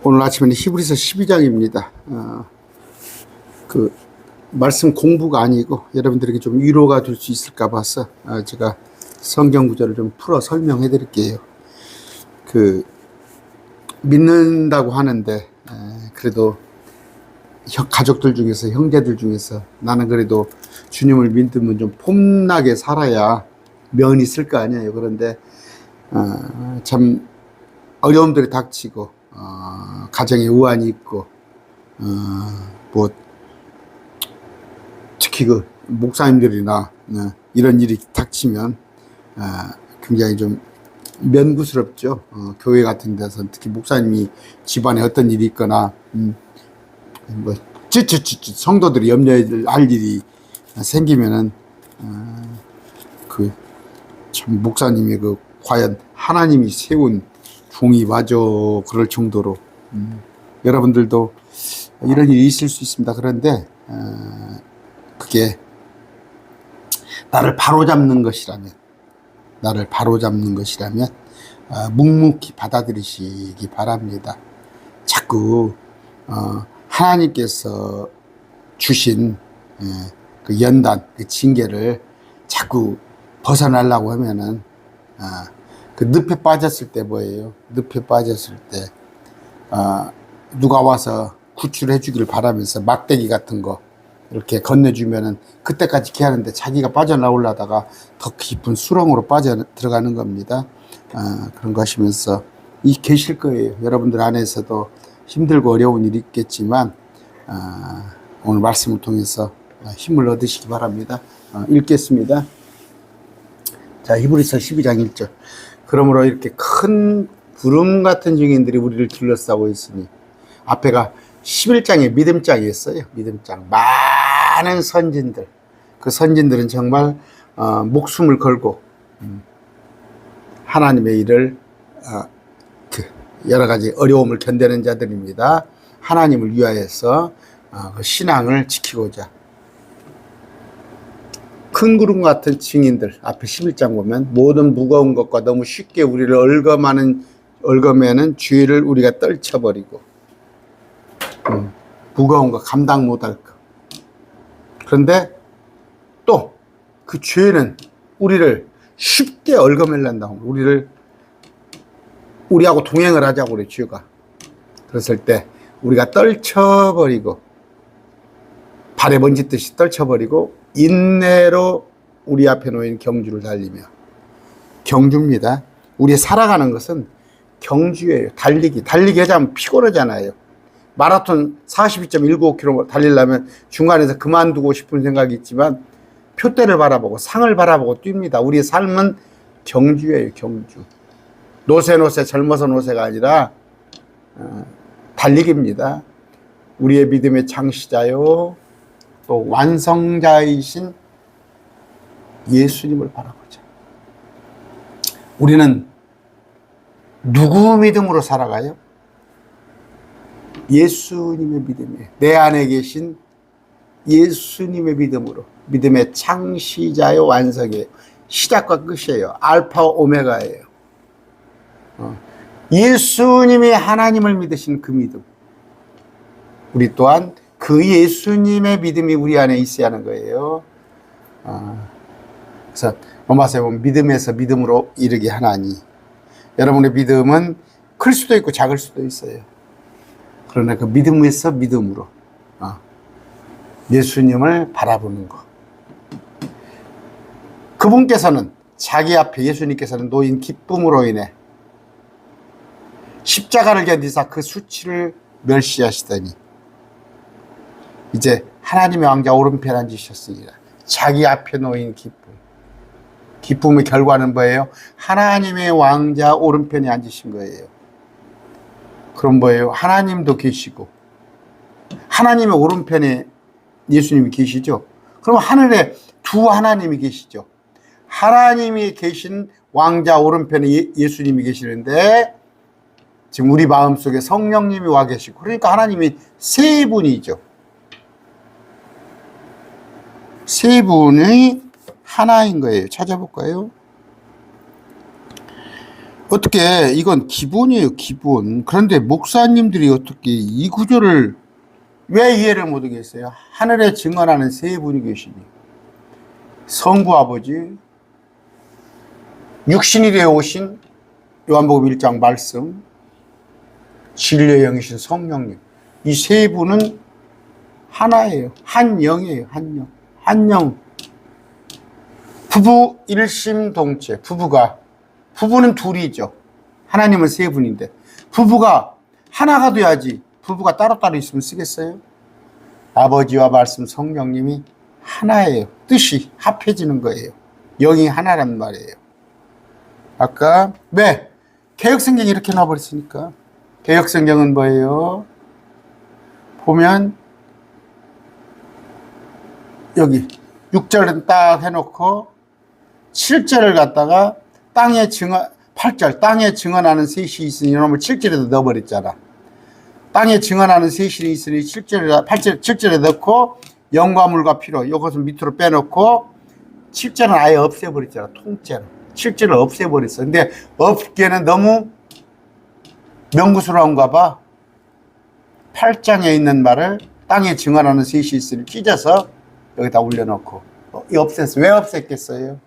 오늘 아침에는 히브리서 12장입니다. 그 말씀 공부가 아니고 여러분들에게 좀 위로가 될 수 있을까 봐서 제가 성경 구절을 좀 풀어 설명해 드릴게요. 믿는다고 하는데 그래도 가족들 중에서, 형제들 중에서 나는 그래도 주님을 믿으면 좀 폼나게 살아야 면이 있을 거 아니에요. 그런데 참 어려움들이 닥치고 가정에 우환이 있고 특히 그 목사님들이나 이런 일이 닥치면 굉장히 좀 면구스럽죠. 교회 같은 데서 특히 목사님이 집안에 어떤 일이 있거나 성도들이 염려할 일이 생기면은 참 목사님이 과연 하나님이 세운 종이 맞아 그럴 정도로 여러분들도 이런 일이 있을 수 있습니다. 그런데 그게 나를 바로잡는 것이라면 묵묵히 받아들이시기 바랍니다. 자꾸 하나님께서 주신 그 연단, 그 징계를 자꾸 벗어나려고 하면은 그 늪에 빠졌을 때 뭐예요? 늪에 빠졌을 때 누가 와서 구출해 주기를 바라면서 막대기 같은 거 이렇게 건네주면은 그때까지 기하는데 자기가 빠져나오려다가 더 깊은 수렁으로 빠져 들어가는 겁니다. 그런 거 하시면서 계실 거예요. 여러분들 안에서도 힘들고 어려운 일이 있겠지만 오늘 말씀을 통해서 힘을 얻으시기 바랍니다. 읽겠습니다. 자, 히브리서 12장 1절. 그러므로 이렇게 큰 구름 같은 증인들이 우리를 둘러싸고 있으니, 앞에가 11장의 믿음장이었어요. 믿음장. 많은 선진들. 그 선진들은 정말 목숨을 걸고 하나님의 일을 여러 가지 어려움을 견디는 자들입니다. 하나님을 위하여서 그 신앙을 지키고자. 큰 구름 같은 증인들, 앞에 11장 보면 모든 무거운 것과 너무 쉽게 우리를 얽어매는 죄를 우리가 떨쳐버리고 무거운 거 감당 못할 거. 그런데 또 그 죄는 우리를 쉽게 얽어매려고, 우리하고 동행을 하자고 그래, 죄가. 그랬을 때 우리가 떨쳐버리고, 발에 번짓듯이 떨쳐버리고 인내로 우리 앞에 놓인 경주를 달리며. 경주입니다. 우리 살아가는 것은 경주예요. 달리기 하자면 피곤하잖아요. 마라톤 42.195km 달리려면 중간에서 그만두고 싶은 생각이 있지만 표대를 바라보고 상을 바라보고 뜁니다. 우리의 삶은 경주예요. 경주. 노세 젊어서 노세가 아니라 달리기입니다. 우리의 믿음의 창시자요 또 완성자이신 예수님을 바라보자. 우리는 누구 믿음으로 살아가요? 예수님의 믿음이에요. 내 안에 계신 예수님의 믿음으로. 믿음의 창시자요 완성이에요. 시작과 끝이에요. 알파 오메가예요. 예수님이 하나님을 믿으신 그 믿음. 우리 또한 그 예수님의 믿음이 우리 안에 있어야 하는 거예요. 그래서 로마서에 보면 믿음에서 믿음으로 이르게 하나니. 여러분의 믿음은 클 수도 있고 작을 수도 있어요. 그러나 그 믿음에서 믿음으로 예수님을 바라보는 것. 그분께서는 자기 앞에 예수님께서는 놓인 기쁨으로 인해 십자가를 견디사 그 수치를 멸시하시더니 이제 하나님의 왕자 오른편에 앉으셨으니라. 자기 앞에 놓인 기쁨. 기쁨의 결과는 뭐예요? 하나님의 왕자 오른편에 앉으신 거예요. 그럼 뭐예요? 하나님도 계시고 하나님의 오른편에 예수님이 계시죠. 그럼 하늘에 두 하나님이 계시죠. 하나님이 계신 왕자 오른편에 예수님이 계시는데 지금 우리 마음속에 성령님이 와 계시고, 그러니까 하나님이 세 분이죠. 세 분이 하나인 거예요. 찾아볼까요? 어떻게 이건 기본이에요, 기본. 그런데 목사님들이 어떻게 이 구조를 왜 이해를 못하겠어요? 하늘에 증언하는 세 분이 계시니 성부 아버지, 육신이 되어 오신 요한복음 1장 말씀, 진리의 영이신 성령님, 이 세 분은 하나예요. 한 영이에요. 한 영. 한 영. 부부 일심동체. 부부는 둘이죠. 하나님은 세 분인데 부부가 하나가 돼야지. 부부가 따로따로 있으면 쓰겠어요? 아버지와 말씀 성령님이 하나예요. 뜻이 합해지는 거예요. 영이 하나란 말이에요. 아까 왜? 개역성경이 이렇게 나와버렸으니까. 개역성경은 뭐예요? 보면 여기 6절은 딱 해놓고 7절을 갖다가 땅에 증언, 8절 땅에 증언하는 셋이 있으니 이놈을 7절에도 넣어버렸잖아. 땅에 증언하는 셋이 있으니 7절에 넣고 영과 물과 피로 이것은 밑으로 빼놓고 7절은 아예 없애버렸잖아. 통째로 7절을 없애버렸어. 근데 없기에는 너무 명구스러운가 봐. 8장에 있는 말을 땅에 증언하는 셋이 있으니 찢어서 여기다 올려놓고 없앴어. 왜 없앴겠어요?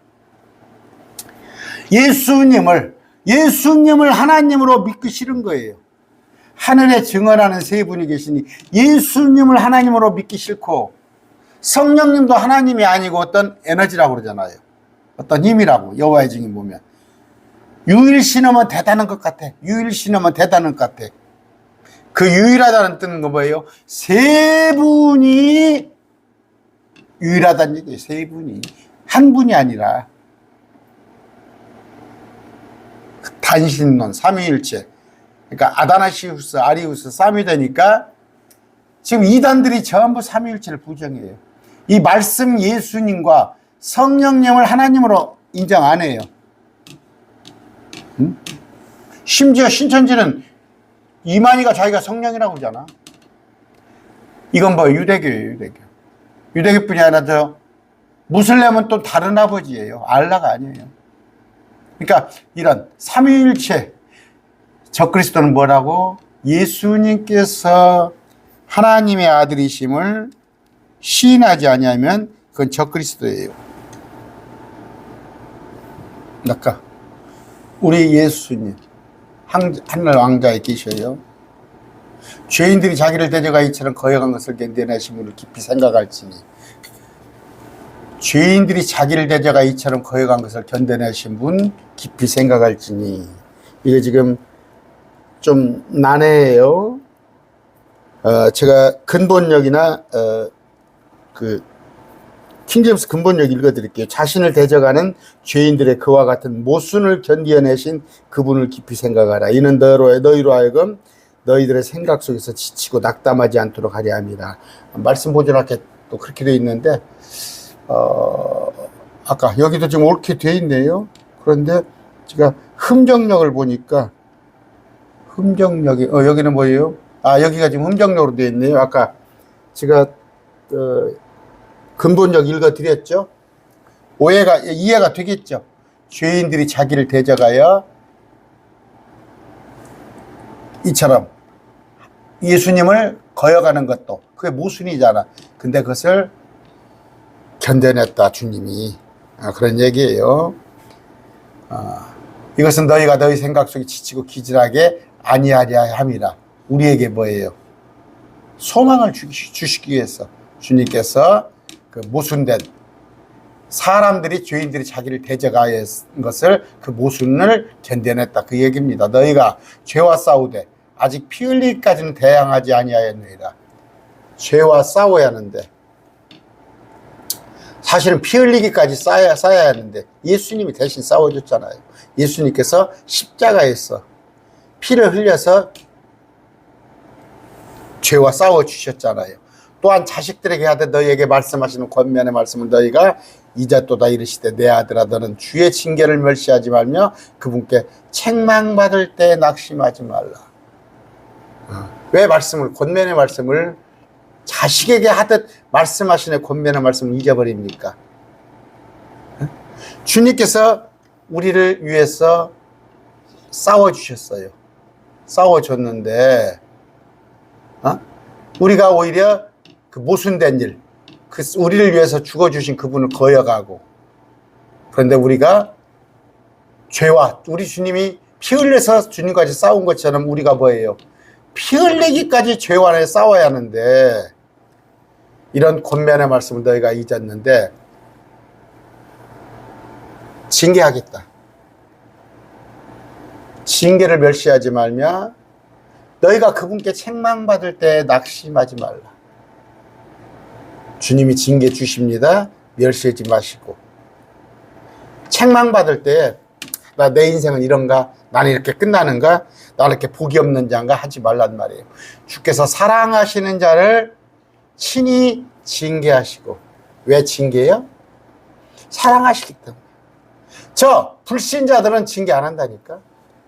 예수님을 하나님으로 믿기 싫은 거예요. 하늘에 증언하는 세 분이 계시니 예수님을 하나님으로 믿기 싫고 성령님도 하나님이 아니고 어떤 에너지라고 그러잖아요. 어떤 힘이라고 여호와의 증인 보면 유일신하면 대단한 것 같아. 유일신하면 대단한 것 같아. 그 유일하다는 뜻은 거 뭐예요? 세 분이 유일하다는 얘기예요. 세 분이 한 분이 아니라 단신론 삼위일체. 그러니까 아다나시우스, 아리우스, 삼위되니까 지금 이단들이 전부 삼위일체를 부정해요. 이 말씀 예수님과 성령님을 하나님으로 인정 안 해요. 응? 심지어 신천지는 이만희가 자기가 성령이라고 그러잖아. 이건 뭐 유대교예요, 유대교. 유대교뿐이 아니라 저 무슬림은 또 다른 아버지예요. 알라가 아니에요. 그러니까 이런 삼위일체 적그리스도는 뭐라고? 예수님께서 하나님의 아들이심을 시인하지 아니하면 그건 적그리스도예요. 아까 우리 예수님 하늘 왕자에 계셔요. 죄인들이 자기를 대적하 이처럼 거역한 것을 견뎌내신 분을 깊이 생각할지니 죄인들이 자기를 대적하 이처럼 거역한 것을 견뎌내신 분 깊이 생각할지니 이게 지금 좀 난해해요. 제가 근본역이나 그 킹제임스 근본역 읽어드릴게요. 자신을 대적하는 죄인들의 그와 같은 모순을 견디어내신 그분을 깊이 생각하라. 이는 너희로 하여금 너희들의 생각 속에서 지치고 낙담하지 않도록 하려 함이라. 말씀 보존할게 또 그렇게 되어 있는데 아까 여기도 지금 옳게 되어 있네요. 그런데 제가 흠정역을 보니까 흠정역이 여기는 뭐예요? 여기가 지금 흠정역으로 되어 있네요. 아까 제가 근본역 읽어드렸죠. 이해가 되겠죠. 죄인들이 자기를 대적하여 이처럼 예수님을 거역하는 것도 그게 모순이잖아. 근데 그것을 견뎌냈다 주님이. 그런 얘기예요. 이것은 너희가 너희 생각 속에 지치고 기질하게 아니하려 함이라. 우리에게 뭐예요? 소망을 주시기 위해서 주님께서 그 모순된 사람들이 죄인들이 자기를 대적하여 것을 그 모순을 견뎌냈다 그 얘기입니다. 너희가 죄와 싸우되 아직 피 흘리기까지는 대항하지 아니하였느니라. 죄와 싸워야 하는데 사실은 피 흘리기까지 싸야 하는데 예수님이 대신 싸워줬잖아요. 예수님께서 십자가에서 피를 흘려서 죄와 싸워주셨잖아요. 또한 자식들에게 하되 너희에게 말씀하시는 권면의 말씀은 너희가 이제또다 이르시되 내 아들아 너는 주의 징계를 멸시하지 말며 그분께 책망받을 때 낙심하지 말라. 왜 권면의 말씀을 자식에게 하듯 말씀하시는 권면의 말씀을 잊어버립니까? 주님께서 우리를 위해서 싸워주셨어요. 싸워줬는데 우리가 오히려 그 모순된 일, 우리를 위해서 죽어주신 그분을 거역하고, 그런데 우리가 죄와, 우리 주님이 피 흘려서 주님까지 싸운 것처럼 우리가 뭐예요? 피 흘리기까지 죄와 내 싸워야 하는데, 이런 권면의 말씀을 너희가 잊었는데 징계하겠다. 징계를 멸시하지 말며 너희가 그분께 책망받을 때 낙심하지 말라. 주님이 징계 주십니다. 멸시하지 마시고. 책망받을 때 내 인생은 이런가? 나는 이렇게 끝나는가? 나는 이렇게 복이 없는 자인가? 하지 말란 말이에요. 주께서 사랑하시는 자를 친히 징계하시고. 왜 징계해요? 사랑하시기 때문에. 저 불신자들은 징계 안 한다니까.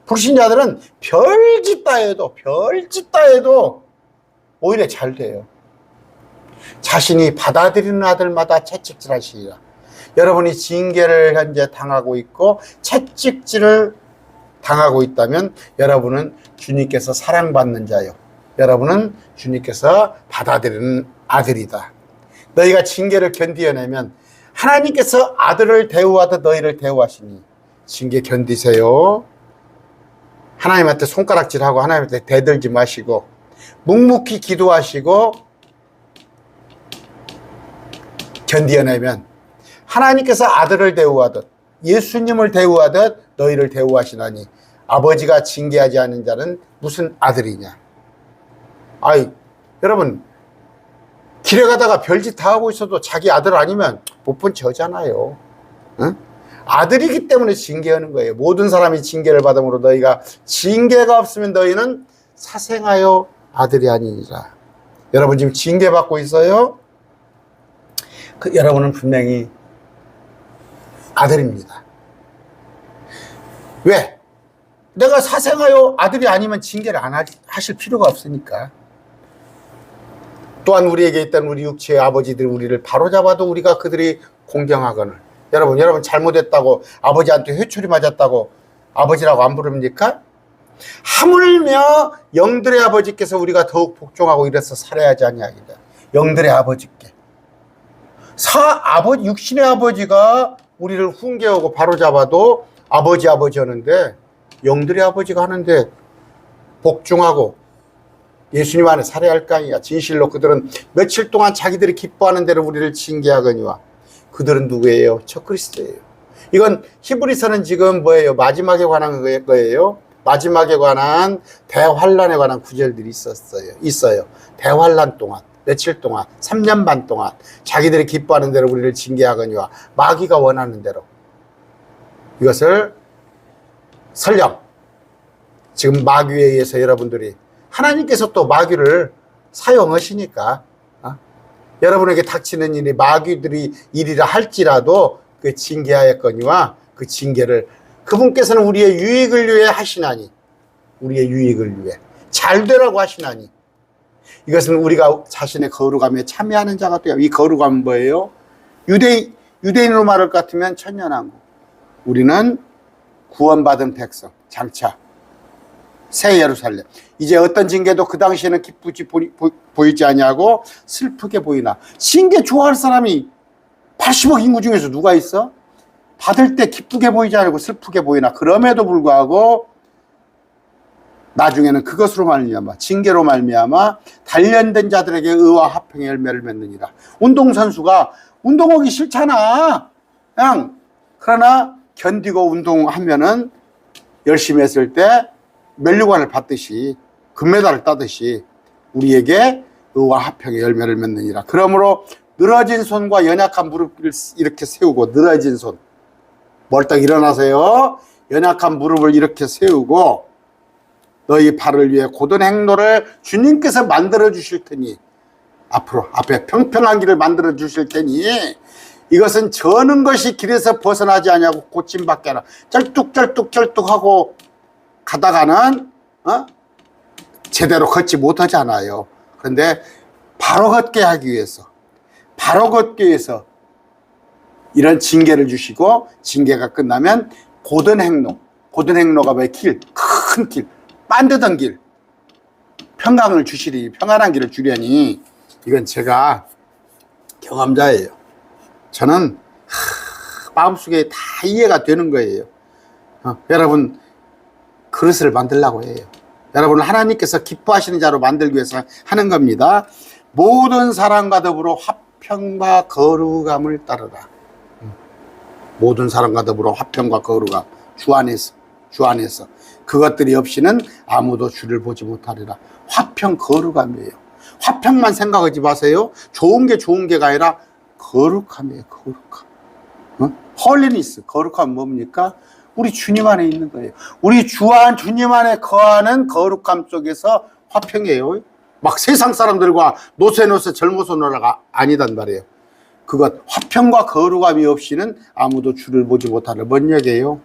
불신자들은 별짓 다 해도 오히려 잘 돼요. 자신이 받아들이는 아들마다 채찍질 하시리라. 여러분이 징계를 현재 당하고 있고 채찍질을 당하고 있다면 여러분은 주님께서 사랑받는 자요. 여러분은 주님께서 받아들이는 아들이다. 너희가 징계를 견디어내면 하나님께서 아들을 대우하듯 너희를 대우하시니 징계 견디세요. 하나님한테 손가락질하고 하나님한테 대들지 마시고 묵묵히 기도하시고 견디어내면 하나님께서 아들을 대우하듯 예수님을 대우하듯 너희를 대우하시나니 아버지가 징계하지 않은 자는 무슨 아들이냐. 여러분 길에 가다가 별짓 다 하고 있어도 자기 아들 아니면 못 본 저잖아요. 응? 아들이기 때문에 징계하는 거예요. 모든 사람이 징계를 받음으로 너희가 징계가 없으면 너희는 사생하여 아들이 아니니라. 여러분 지금 징계받고 있어요? 여러분은 분명히 아들입니다. 왜? 내가 사생하여 아들이 아니면 징계를 안 하실 필요가 없으니까. 또한 우리에게 있던 우리 육체의 아버지들이 우리를 바로잡아도 우리가 그들이 공경하거늘. 여러분 잘못했다고 아버지한테 회초리 맞았다고 아버지라고 안 부릅니까? 하물며 영들의 아버지께서 우리가 더욱 복종하고 이래서 살아야지 아니하기다. 영들의 아버지께. 육신의 아버지가 우리를 훈계하고 바로잡아도 아버지 하는데 영들의 아버지가 하는데 복종하고 예수님 안에 살아야 할 거 아니야. 진실로 그들은 며칠 동안 자기들이 기뻐하는 대로 우리를 징계하거니와. 그들은 누구예요? 적그리스도예요. 이건 히브리서는 지금 뭐예요? 마지막에 관한 거예요. 마지막에 관한 대환란에 관한 구절들이 있어요. 대환란 동안, 며칠 동안, 3년 반 동안 자기들이 기뻐하는 대로 우리를 징계하거니와 마귀가 원하는 대로. 이것을 설령 지금 마귀에 의해서 여러분들이 하나님께서 또 마귀를 사용하시니까 여러분에게 닥치는 일이 마귀들이 일이라 할지라도 그 징계하였거니와 그 징계를 그분께서는 우리의 유익을 위해 하시나니, 우리의 유익을 위해 잘 되라고 하시나니, 이것은 우리가 자신의 거룩함에 참여하는 자가 돼요. 이 거룩함은 뭐예요? 유대인으로 말할 것 같으면 천년왕국. 우리는 구원받은 백성, 장차 새 예루살렘. 이제 어떤 징계도 그 당시에는 기쁘지 보이지 아니하고 슬프게 보이나. 징계 좋아할 사람이 80억 인구 중에서 누가 있어? 받을 때 기쁘게 보이지 않고 슬프게 보이나. 그럼에도 불구하고 나중에는 그것으로 말미암아, 징계로 말미암아 단련된 자들에게 의와 화평의 열매를 맺느니라. 운동선수가 운동하기 싫잖아. 그러나 견디고 운동하면은 열심히 했을 때 면류관을 받듯이 금메달을 따듯이 우리에게 의와 화평의 열매를 맺느니라. 그러므로 늘어진 손과 연약한 무릎을 이렇게 세우고, 늘어진 손 멀떡 일어나세요. 연약한 무릎을 이렇게 세우고 너희 발을 위해 고든 행로를 주님께서 만들어 주실 테니, 앞에 평평한 길을 만들어 주실 테니 이것은 저는 것이 길에서 벗어나지 아니하고 고침밖에 하나. 쩔뚝쩔뚝하고 가다가는 제대로 걷지 못하잖아요. 그런데 바로 걷게 하기 위해서 이런 징계를 주시고, 징계가 끝나면 고든 행로, 고든 행로가 왜 길, 큰 길, 만드던 길, 평강을 주시리, 평안한 길을 주려니. 이건 제가 경험자예요. 저는 마음속에 다 이해가 되는 거예요. 여러분 그릇을 만들려고 해요. 여러분을 하나님께서 기뻐하시는 자로 만들기 위해서 하는 겁니다. 모든 사람과 더불어 화평과 거룩함을 따르라. 모든 사람과 더불어 화평과 거룩함, 주 안에서 그것들이 없이는 아무도 주를 보지 못하리라. 화평 거룩함이에요. 화평만 생각하지 마세요. 좋은 게가 아니라 거룩함이에요. 거룩함. 홀리니스, 거룩함은 뭡니까? 우리 주님 안에 있는 거예요. 우리 주님 안에 거하는 거룩함 속에서 화평이에요. 막 세상 사람들과 노세 젊어서 놀아가 아니단 말이에요. 그것 화평과 거룩함이 없이는 아무도 주를 보지 못하는 뭔 얘기예요?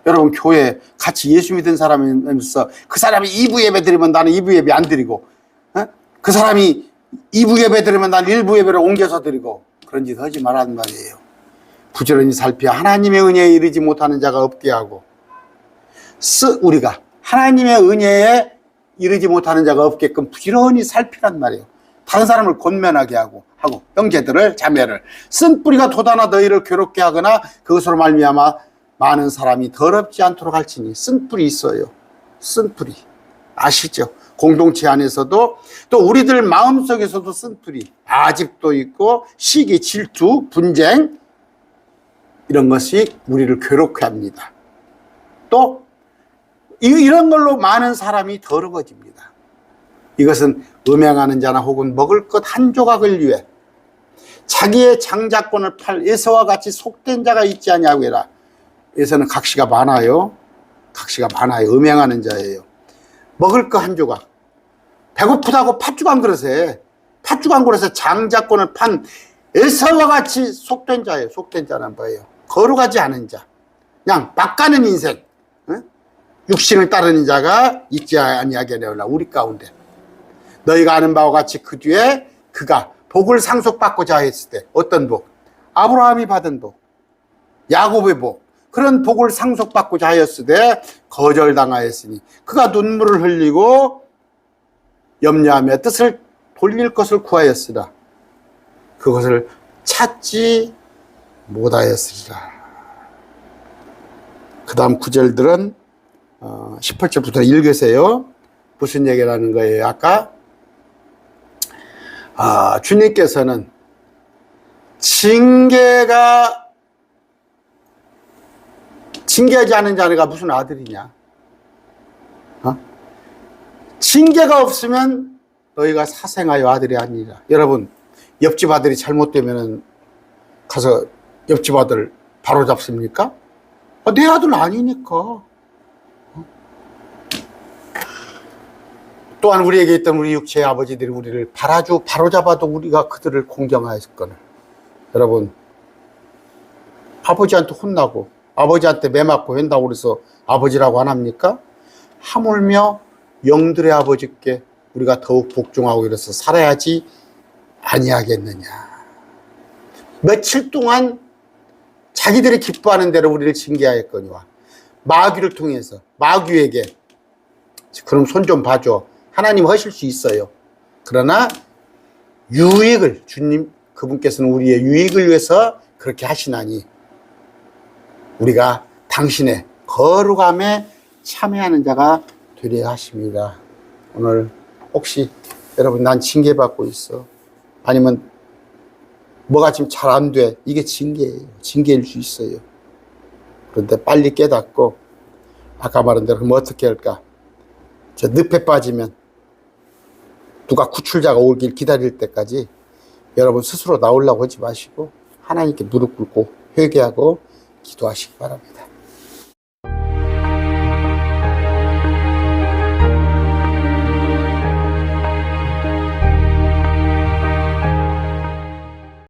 여러분 교회 같이 예수 믿은 사람이면서 그 사람이 2부 예배 드리면 나는 2부 예배 안 드리고, 그 사람이 2부 예배 드리면 나는 1부 예배를 옮겨서 드리고, 그런 짓 하지 말란 말이에요. 부지런히 살피어 하나님의 은혜에 이르지 못하는 자가 없게 하고, 우리가 하나님의 은혜에 이르지 못하는 자가 없게끔 부지런히 살피란 말이에요. 다른 사람을 권면하게 하고 형제들을 자매를 쓴 뿌리가 돋아나 너희를 괴롭게 하거나 그것으로 말미암아 많은 사람이 더럽지 않도록 할지니. 쓴 뿌리 있어요. 쓴 뿌리 아시죠? 공동체 안에서도 또 우리들 마음속에서도 쓴 뿌리, 아집도 있고 시기, 질투, 분쟁, 이런 것이 우리를 괴롭게 합니다. 또 이런 걸로 많은 사람이 더러워집니다. 이것은 음행하는 자나 혹은 먹을 것 한 조각을 위해 자기의 장자권을 팔 에서와 같이 속된 자가 있지 아니하고 해라. 에서는 각시가 많아요. 음행하는 자예요. 먹을 거 한 조각, 배고프다고 팥죽 한 그릇에 장자권을 판 에서와 같이 속된 자예요. 속된 자는 뭐예요? 거룩하지 않은 자, 그냥 막 가는 인생, 육신을 따르는 자가 있지 아니하게 하려라. 우리 가운데 너희가 아는 바와 같이 그 뒤에 그가 복을 상속받고자 했을 때, 어떤 복? 아브라함이 받은 복, 야곱의 복, 그런 복을 상속받고자 하였을 때 거절당하였으니 그가 눈물을 흘리고 염려하며 뜻을 돌릴 것을 구하였으나 그것을 찾지 못하였으리라. 그 다음 구절들은 18절부터 읽으세요. 무슨 얘기를 하는 거예요? 아까 주님께서는 징계하지 않은 자네가 무슨 아들이냐? 징계가 없으면 너희가 사생하여 아들이 아니라. 여러분, 옆집 아들이 잘못되면 가서 옆집 아들 바로 잡습니까? 내 아들 아니니까. 또한 우리에게 있던 우리 육체의 아버지들이 우리를 바로잡아도 우리가 그들을 공경하였거늘. 여러분, 아버지한테 혼나고 아버지한테 매맞고 한다고 그래서 아버지라고 안 합니까? 하물며 영들의 아버지께 우리가 더욱 복종하고 이래서 살아야지 아니하겠느냐. 며칠 동안 자기들이 기뻐하는 대로 우리를 징계하였거니와 마귀를 통해서 마귀에게 그럼 손 좀 봐줘. 하나님 하실 수 있어요. 그러나 유익을, 주님 그분께서는 우리의 유익을 위해서 그렇게 하시나니 우리가 당신의 거룩함에 참여하는 자가 되려 하십니다. 오늘 혹시 여러분 난 징계받고 있어, 아니면 뭐가 지금 잘 안 돼, 이게 징계예요. 징계일 수 있어요. 그런데 빨리 깨닫고 아까 말한 대로 그럼 어떻게 할까? 저 늪에 빠지면 누가 구출자가 오길 기다릴 때까지 여러분 스스로 나오려고 하지 마시고 하나님께 무릎 꿇고 회개하고 기도하시기 바랍니다.